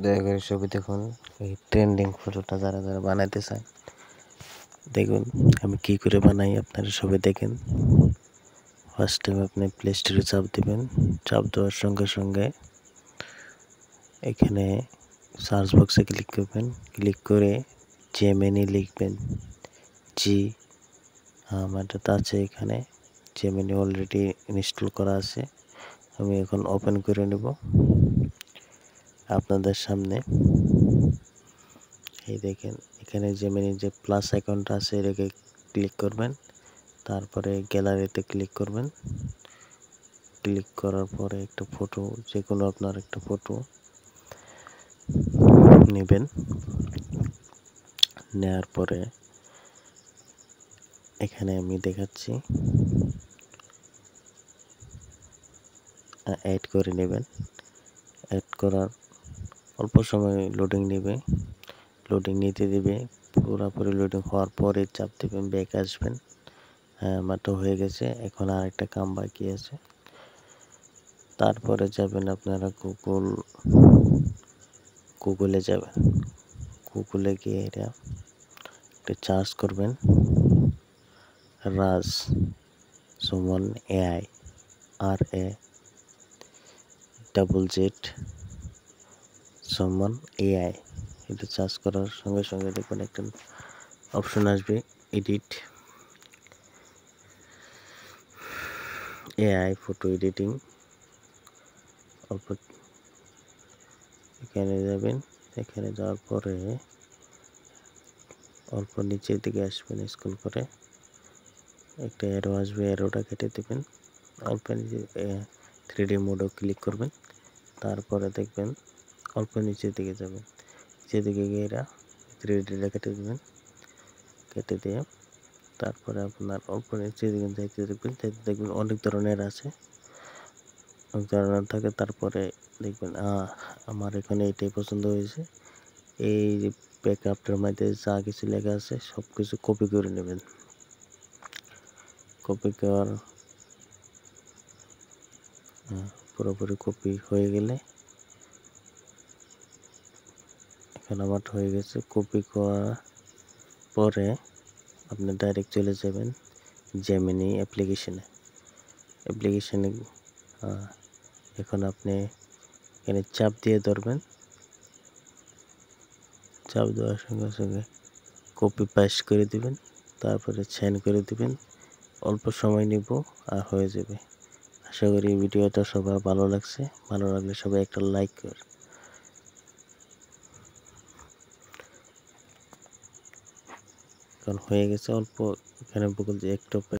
দয়া করে ছবি দেখুন। এই ট্রেন্ডিং ফটোটা যারা যারা বানাইতে চান দেখুন আমি কি করে বানাই, আপনারা সবাই দেখেন। ফার্স্ট টাইম আপনি প্লে স্টোরে চাপ দিবেন। চাপ দেওয়ার সঙ্গে সঙ্গে এখানে সার্চ বক্সে ক্লিক করবেন। ক্লিক করে জেমিনি লিখবেন। জি আমারটা আছে এখানে। জেমিনি অলরেডি ইনস্টল করা আছে। আমি এখন ওপেন করে নেব আপনাদের সামনে। এই দেখেন এখানে জেমিনি যে প্লাস আইকনটা আছে এটাকে ক্লিক করবেন। তারপরে গ্যালারিতে ক্লিক করবেন। ক্লিক করার পরে একটা ফটো, যে কোনো আপনার একটা ফটো নেবেন। নেওয়ার পরে এখানে আমি দেখাচ্ছি, অ্যাড করে নেবেন। অ্যাড করার অল্প সময় লোডিং নেবে, লোডিং নিতে দিবে। পুরোপুরি লোডিং হওয়ার পরে চাপ দেবেন, ব্যাক আসবেন। হ্যাঁ আমারটা হয়ে গেছে। এখন আর একটা কাম বাকি আছে। তারপরে যাবেন আপনারা গুগলে যাবেন। গুগলে গিয়ে এটা একটা সার্চ করবেন, Raj Suman AI, RAZZ Suman AI. এটা সার্চ করার সঙ্গে সঙ্গে দেখবেন একটা অপশন আসবে, এডিট এআই ফটো এডিটিং। অল্প এখানে যাবেন। এখানে যাওয়ার পরে অল্প নিচের দিকে আসবেন, স্ক্রল করে একটা অ্যারো আসবে, অ্যারোটা কেটে দেবেন। অল্প নিচে 3D মোডও ক্লিক করবেন। তারপরে দেখবেন অল্প নিচের দিকে যাবেন। নিচের দিকে গিয়ে এরা 3Dটা কেটে দেবেন। কেটে দিয়ে তারপরে আপনার অল্প নিচের দিকে যাইতে দেখবেন অনেক ধরনের আছে, অনেক ধরনের থাকে। তারপরে দেখবেন আমার এখানে এটাই পছন্দ হয়েছে। এই যে ব্যাকআপটার মধ্যে যা কিছু লেখা আছে সব কিছু কপি করে নেবেন। কপি করার পুরোপুরি কপি হয়ে গেলে এখন আমার হয়ে গেছে। কপি করার পরে আপনি ডাইরেক্ট চলে যাবেন জেমিনি অ্যাপ্লিকেশনে। এখন আপনি এখানে চাপ দিয়ে ধরবেন। চাপ দেওয়ার সঙ্গে সঙ্গে কপি পেস্ট করে দিবেন। তারপরে সেন্ড করে দিবেন। অল্প সময় নিব আর হয়ে যাবে। আশা করি ভিডিওটা সবার ভালো লাগছে। ভালো লাগলে সবাই একটা লাইক কর। কারণ হয়ে গেছে অল্প, এখানে বলতে একটু